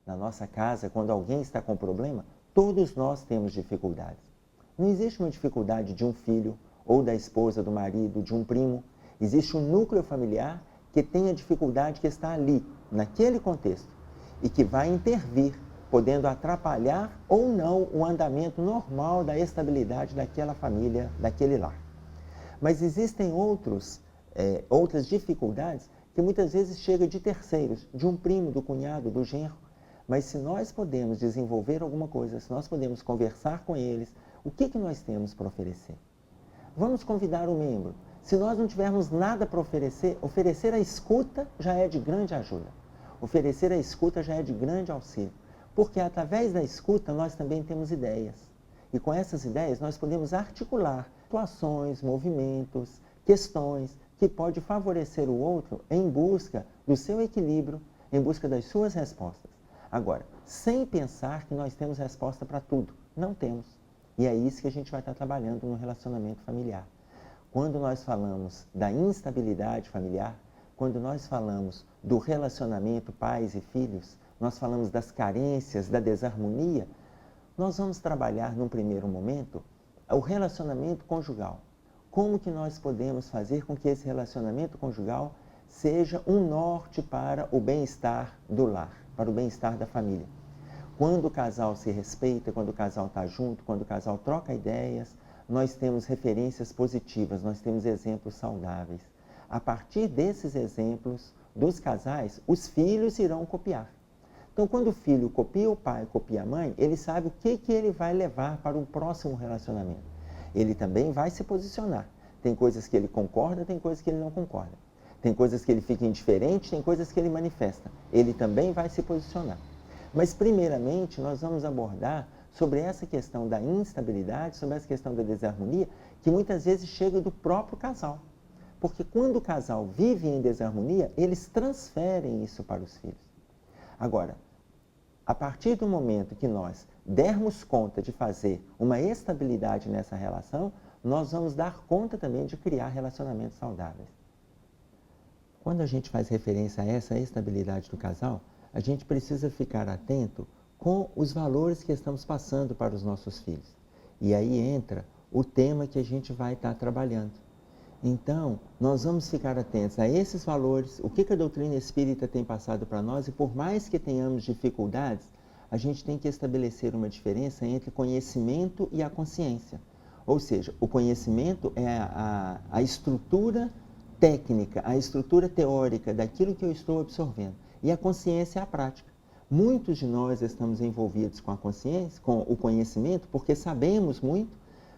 Na nossa casa, quando alguém está com problema, todos nós temos dificuldades. Não existe uma dificuldade de um filho, ou da esposa, do marido, de um primo. Existe um núcleo familiar que tem a dificuldade que está ali, naquele contexto, e que vai intervir, podendo atrapalhar ou não o andamento normal da estabilidade daquela família, daquele lar. Mas existem outras dificuldades que muitas vezes chegam de terceiros, de um primo, do cunhado, do genro. Mas se nós podemos desenvolver alguma coisa, se nós podemos conversar com eles, o que nós temos para oferecer? Vamos convidar o membro. Se nós não tivermos nada para oferecer, oferecer a escuta já é de grande ajuda. Oferecer a escuta já é de grande auxílio. Porque através da escuta nós também temos ideias. E com essas ideias nós podemos articular situações, movimentos, questões que podem favorecer o outro em busca do seu equilíbrio, em busca das suas respostas. Agora, sem pensar que nós temos resposta para tudo. Não temos. E é isso que a gente vai estar trabalhando no relacionamento familiar. Quando nós falamos da instabilidade familiar, quando nós falamos do relacionamento pais e filhos, nós falamos das carências, da desarmonia, nós vamos trabalhar num primeiro momento o relacionamento conjugal. Como que nós podemos fazer com que esse relacionamento conjugal seja um norte para o bem-estar do lar, para o bem-estar da família. Quando o casal se respeita, quando o casal está junto, quando o casal troca ideias, nós temos referências positivas, nós temos exemplos saudáveis. A partir desses exemplos dos casais, os filhos irão copiar. Então, quando o filho copia o pai, copia a mãe, ele sabe o que ele vai levar para um próximo relacionamento. Ele também vai se posicionar. Tem coisas que ele concorda, tem coisas que ele não concorda. Tem coisas que ele fica indiferente, tem coisas que ele manifesta. Ele também vai se posicionar. Mas, primeiramente, nós vamos abordar sobre essa questão da instabilidade, sobre essa questão da desarmonia, que muitas vezes chega do próprio casal. Porque quando o casal vive em desarmonia, eles transferem isso para os filhos. Agora, a partir do momento que nós dermos conta de fazer uma estabilidade nessa relação, nós vamos dar conta também de criar relacionamentos saudáveis. Quando a gente faz referência a essa estabilidade do casal, a gente precisa ficar atento com os valores que estamos passando para os nossos filhos. E aí entra o tema que a gente vai estar trabalhando. Então, nós vamos ficar atentos a esses valores, o que a doutrina espírita tem passado para nós, e por mais que tenhamos dificuldades, a gente tem que estabelecer uma diferença entre conhecimento e a consciência. Ou seja, o conhecimento é a estrutura técnica, a estrutura teórica daquilo que eu estou absorvendo. E a consciência é a prática. Muitos de nós estamos envolvidos com a consciência, com o conhecimento, porque sabemos muito,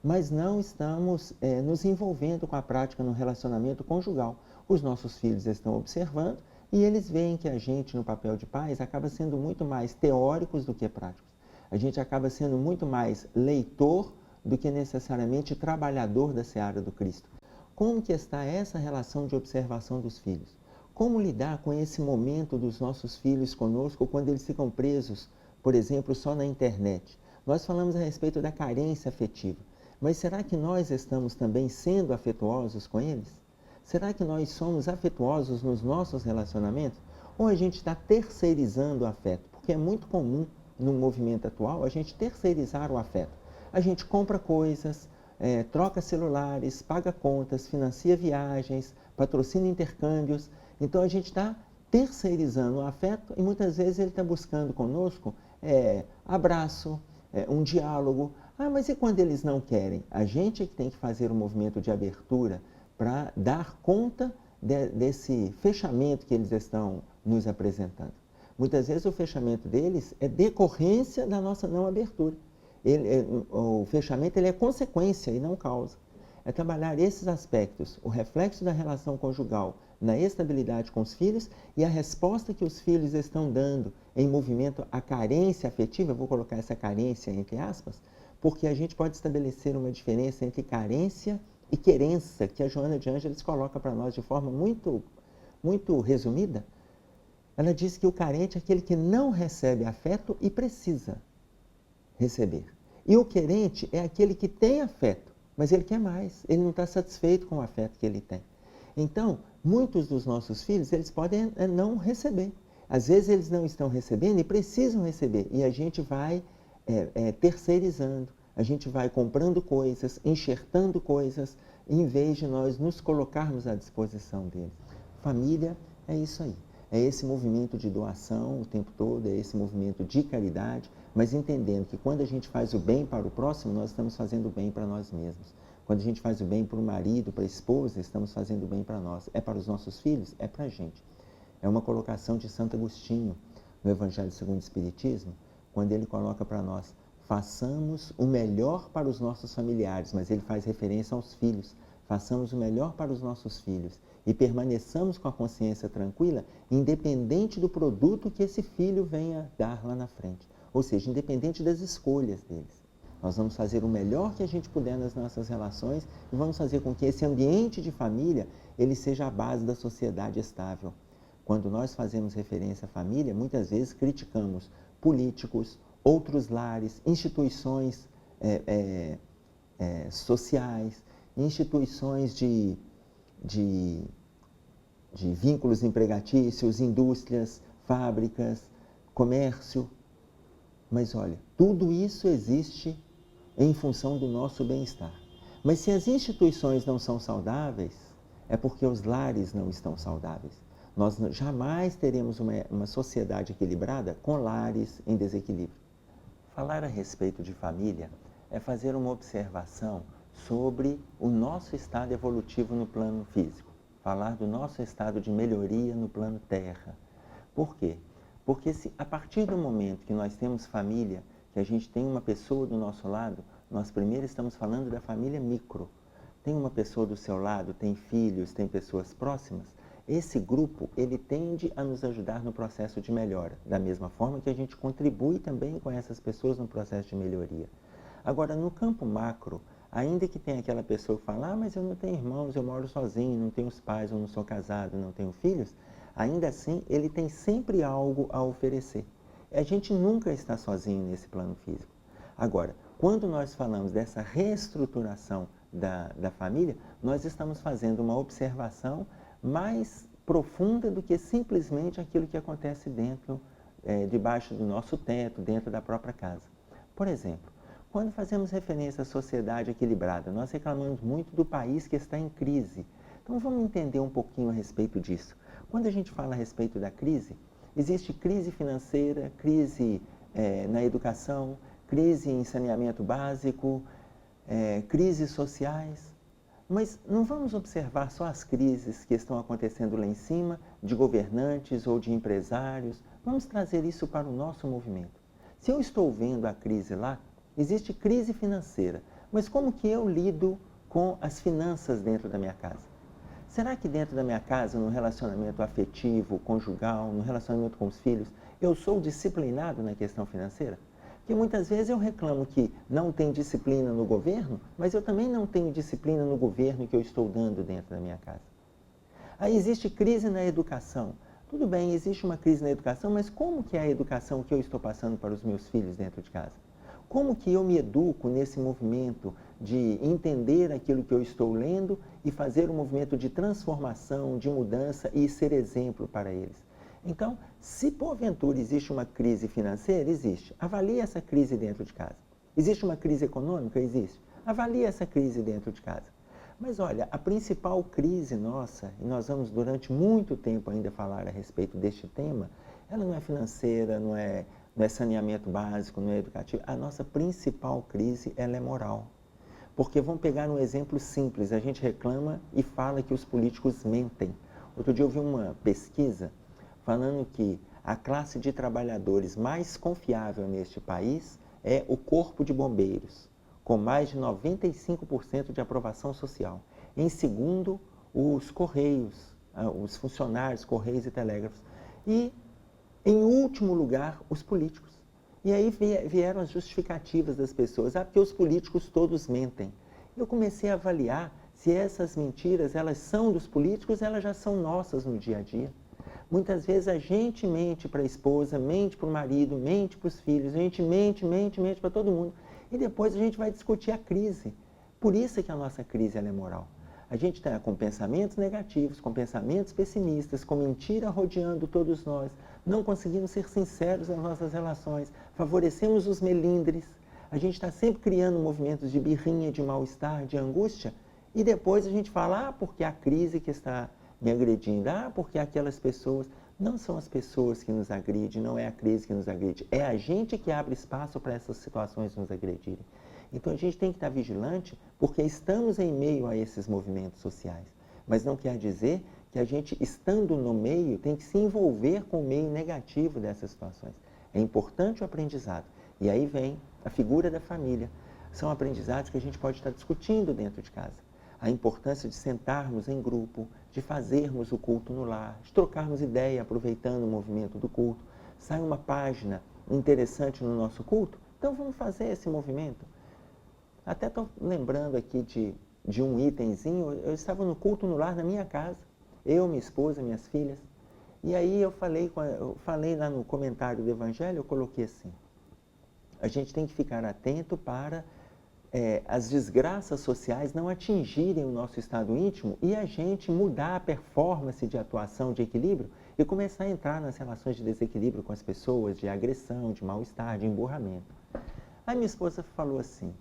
mas não estamos nos envolvendo com a prática no relacionamento conjugal. Os nossos filhos estão observando e eles veem que a gente, no papel de pais, acaba sendo muito mais teóricos do que práticos. A gente acaba sendo muito mais leitor do que necessariamente trabalhador da seara do Cristo. Como que está essa relação de observação dos filhos? Como lidar com esse momento dos nossos filhos conosco quando eles ficam presos, por exemplo, só na internet? Nós falamos a respeito da carência afetiva, mas será que nós estamos também sendo afetuosos com eles? Será que nós somos afetuosos nos nossos relacionamentos? Ou a gente está terceirizando o afeto? Porque é muito comum no movimento atual a gente terceirizar o afeto. A gente compra coisas, troca celulares, paga contas, financia viagens, patrocina intercâmbios. Então a gente está terceirizando o afeto e muitas vezes ele está buscando conosco abraço, um diálogo. Ah, mas e quando eles não querem? A gente é que tem que fazer um movimento de abertura para dar conta desse fechamento que eles estão nos apresentando. Muitas vezes o fechamento deles é decorrência da nossa não abertura. O fechamento ele é consequência e não causa. É trabalhar esses aspectos, o reflexo da relação conjugal na estabilidade com os filhos e a resposta que os filhos estão dando em movimento à carência afetiva, eu vou colocar essa carência entre aspas, porque a gente pode estabelecer uma diferença entre carência e querença, que a Joana de Ângeles coloca para nós de forma muito, muito resumida. Ela diz que o carente é aquele que não recebe afeto e precisa receber. E o querente é aquele que tem afeto, mas ele quer mais, ele não está satisfeito com o afeto que ele tem. Então, muitos dos nossos filhos, eles podem não receber. Às vezes eles não estão recebendo e precisam receber, e a gente vai terceirizando, a gente vai comprando coisas, enxertando coisas, em vez de nós nos colocarmos à disposição deles. Família é isso aí, é esse movimento de doação o tempo todo, é esse movimento de caridade, mas entendendo que quando a gente faz o bem para o próximo, nós estamos fazendo o bem para nós mesmos. Quando a gente faz o bem para o marido, para a esposa, estamos fazendo o bem para nós. É para os nossos filhos? É para a gente. É uma colocação de Santo Agostinho no Evangelho segundo o Espiritismo, quando ele coloca para nós: façamos o melhor para os nossos familiares, mas ele faz referência aos filhos. Façamos o melhor para os nossos filhos e permaneçamos com a consciência tranquila, independente do produto que esse filho venha dar lá na frente. Ou seja, independente das escolhas deles. Nós vamos fazer o melhor que a gente puder nas nossas relações e vamos fazer com que esse ambiente de família ele seja a base da sociedade estável. Quando nós fazemos referência à família, muitas vezes criticamos políticos, outros lares, instituições sociais, instituições de vínculos empregatícios, indústrias, fábricas, comércio. Mas olha, tudo isso existe em função do nosso bem-estar. Mas se as instituições não são saudáveis, é porque os lares não estão saudáveis. Nós jamais teremos uma sociedade equilibrada com lares em desequilíbrio. Falar a respeito de família é fazer uma observação sobre o nosso estado evolutivo no plano físico. Falar do nosso estado de melhoria no plano terra. Por quê? Porque a partir do momento que nós temos família, que a gente tem uma pessoa do nosso lado, nós primeiro estamos falando da família micro. Tem uma pessoa do seu lado, tem filhos, tem pessoas próximas. Esse grupo, ele tende a nos ajudar no processo de melhora, da mesma forma que a gente contribui também com essas pessoas no processo de melhoria. Agora, no campo macro, ainda que tenha aquela pessoa que fala: ah, mas eu não tenho irmãos, eu moro sozinho, não tenho os pais, eu não sou casado, não tenho filhos, ainda assim, ele tem sempre algo a oferecer. A gente nunca está sozinho nesse plano físico. Agora, quando nós falamos dessa reestruturação da família, nós estamos fazendo uma observação mais profunda do que simplesmente aquilo que acontece dentro, debaixo do nosso teto, dentro da própria casa. Por exemplo, quando fazemos referência à sociedade equilibrada, nós reclamamos muito do país que está em crise. Então vamos entender um pouquinho a respeito disso. Quando a gente fala a respeito da crise, existe crise financeira, crise na educação, crise em saneamento básico, crises sociais. Mas não vamos observar só as crises que estão acontecendo lá em cima, de governantes ou de empresários. Vamos trazer isso para o nosso movimento. Se eu estou vendo a crise lá, existe crise financeira, mas como que eu lido com as finanças dentro da minha casa? Será que dentro da minha casa, no relacionamento afetivo, conjugal, no relacionamento com os filhos, eu sou disciplinado na questão financeira? Porque muitas vezes eu reclamo que não tem disciplina no governo, mas eu também não tenho disciplina no governo que eu estou dando dentro da minha casa. Aí existe crise na educação. Tudo bem, existe uma crise na educação, mas como que é a educação que eu estou passando para os meus filhos dentro de casa? Como que eu me educo nesse movimento de entender aquilo que eu estou lendo e fazer um movimento de transformação, de mudança e ser exemplo para eles? Então, se porventura existe uma crise financeira, existe. Avalie essa crise dentro de casa. Existe uma crise econômica? Existe. Avalie essa crise dentro de casa. Mas olha, a principal crise nossa, e nós vamos durante muito tempo ainda falar a respeito deste tema, ela não é financeira, não é saneamento básico, não é educativo. A nossa principal crise, ela é moral. Porque vamos pegar um exemplo simples, a gente reclama e fala que os políticos mentem. Outro dia eu vi uma pesquisa falando que a classe de trabalhadores mais confiável neste país é o Corpo de Bombeiros, com mais de 95% de aprovação social. Em segundo, os Correios, os funcionários, Correios e Telégrafos. E, em último lugar, os políticos. E aí vieram as justificativas das pessoas. Porque os políticos todos mentem. Eu comecei a avaliar se essas mentiras, elas são dos políticos, elas já são nossas no dia a dia. Muitas vezes a gente mente para a esposa, mente para o marido, mente para os filhos, a gente mente para todo mundo. E depois a gente vai discutir a crise. Por isso é que a nossa crise ela é moral. A gente está com pensamentos negativos, com pensamentos pessimistas, com mentira rodeando todos nós. não conseguimos ser sinceros nas nossas relações, favorecemos os melindres, a gente está sempre criando movimentos de birrinha, de mal-estar, de angústia, e depois a gente fala, porque a crise que está me agredindo, porque aquelas pessoas... Não são as pessoas que nos agridem, não é a crise que nos agride, é a gente que abre espaço para essas situações nos agredirem. Então a gente tem que estar vigilante, porque estamos em meio a esses movimentos sociais, mas não quer dizer que a gente, estando no meio, tem que se envolver com o meio negativo dessas situações. É importante o aprendizado, e aí vem a figura da família. São aprendizados que a gente pode estar discutindo dentro de casa. A importância de sentarmos em grupo, de fazermos o culto no lar, de trocarmos ideia aproveitando o movimento do culto. Sai uma página interessante no nosso culto, então vamos fazer esse movimento. Até estou lembrando aqui de um itemzinho, eu estava no culto no lar na minha casa, eu, minha esposa, minhas filhas, e aí eu falei lá no comentário do Evangelho, eu coloquei assim, a gente tem que ficar atento para as desgraças sociais não atingirem o nosso estado íntimo e a gente mudar a performance de atuação, de equilíbrio e começar a entrar nas relações de desequilíbrio com as pessoas, de agressão, de mal-estar, de emburramento. Aí minha esposa falou assim,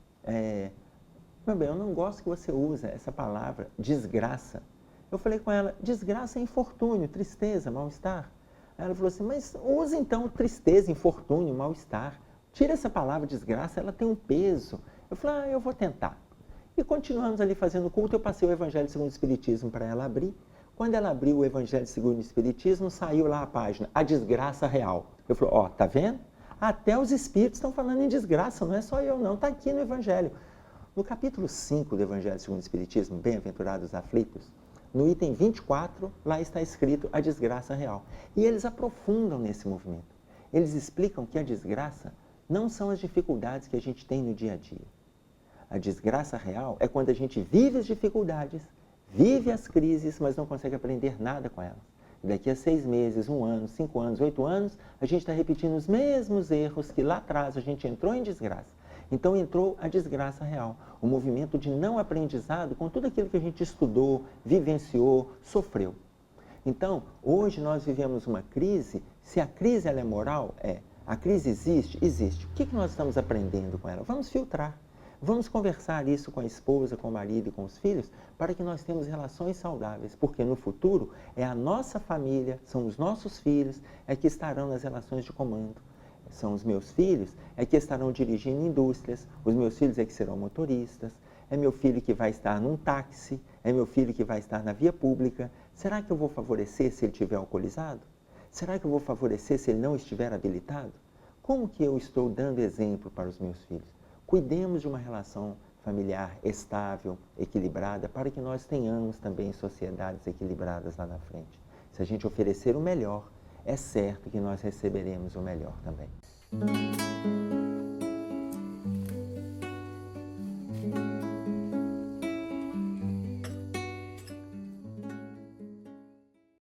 meu bem, eu não gosto que você use essa palavra desgraça. Eu falei com ela, desgraça é infortúnio, tristeza, mal-estar. Ela falou assim, mas use então tristeza, infortúnio, mal-estar. Tira essa palavra desgraça, ela tem um peso. Eu falei, eu vou tentar. E continuamos ali fazendo culto, eu passei o Evangelho segundo o Espiritismo para ela abrir. Quando ela abriu o Evangelho segundo o Espiritismo, saiu lá a página, a desgraça real. Eu falei, tá vendo? Até os espíritos estão falando em desgraça, não é só eu não, está aqui no Evangelho. No capítulo 5 do Evangelho segundo o Espiritismo, Bem-aventurados aflitos, no item 24, lá está escrito a desgraça real. E eles aprofundam nesse movimento. Eles explicam que a desgraça não são as dificuldades que a gente tem no dia a dia. A desgraça real é quando a gente vive as dificuldades, vive as crises, mas não consegue aprender nada com elas. E daqui a 6 meses, 1 ano, 5 anos, 8 anos, a gente está repetindo os mesmos erros que lá atrás a gente entrou em desgraça. Então entrou a desgraça real, o movimento de não aprendizado com tudo aquilo que a gente estudou, vivenciou, sofreu. Então, hoje nós vivemos uma crise, se a crise ela é moral, a crise existe? Existe. O que nós estamos aprendendo com ela? Vamos filtrar. Vamos conversar isso com a esposa, com o marido e com os filhos, para que nós tenhamos relações saudáveis, porque no futuro é a nossa família, são os nossos filhos, que estarão nas relações de comando. São os meus filhos, que estarão dirigindo indústrias, os meus filhos que serão motoristas, é meu filho que vai estar num táxi, é meu filho que vai estar na via pública. Será que eu vou favorecer se ele estiver alcoolizado? Será que eu vou favorecer se ele não estiver habilitado? Como que eu estou dando exemplo para os meus filhos? Cuidemos de uma relação familiar estável, equilibrada, para que nós tenhamos também sociedades equilibradas lá na frente. Se a gente oferecer o melhor, é certo que nós receberemos o melhor também.